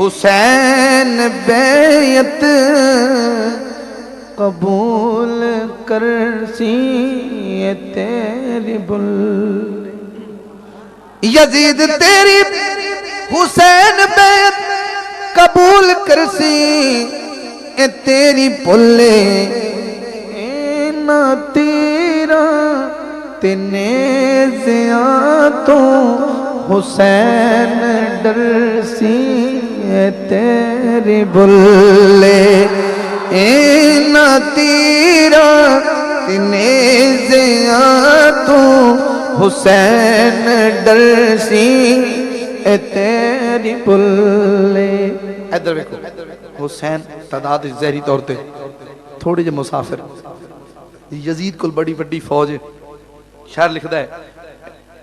حسین بیعت قبول کرسی تیری بل یزید تیری حسین بیعت قبول کرسی تیری بلے نا تیرا تینے زیادوں حسین ڈرسی تیری بلے نا تیرا تینے زیادوں حسین ڈرسی تیری بلے ادھر دیکھو حسین تعداد زہری طور تے تھوڑے جے مسافر یزید کل بڑی بڑی فوج شعر لکھدا ہے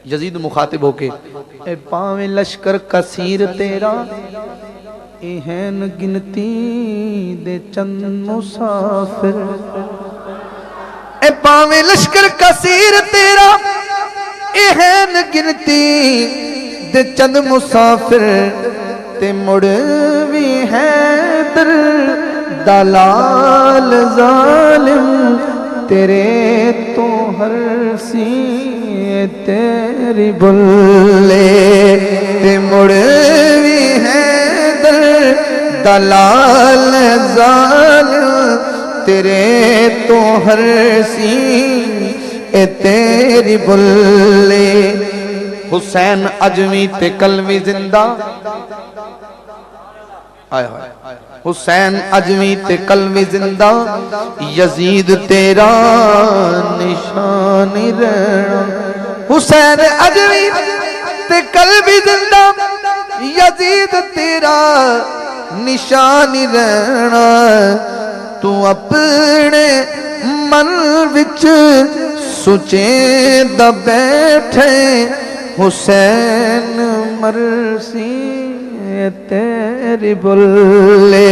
یزید مخاطب ہو کے اے پاویں لشکر کثیر تیرا اہن گنتی دے چند مسافر اے پاویں لشکر کثیر تیرا اہن گنتی دے چند مسافر تے مڑ بھی حیدر دلال ظالم تیرے تو ہر سی تیری بلے تے مڑ بھی حیدر دلال ظالم تیرے تو ہر سی تیری بلے حسین اجمی تے قلبی زندہ حسین اجمی تے قلبی زندہ یزید تیرا نشانی رہنا حسین اجمی تے قلبی زندہ یزید تیرا نشانی رہنا تو اپنے من وچ سوچے دا بیٹھے حسین مرسی تیری بلے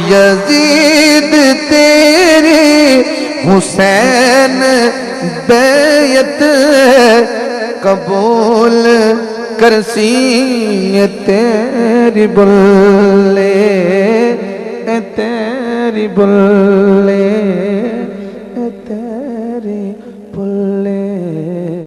یزید تیری حسین بیعت قبول کرسی تیری بلے تیری بلے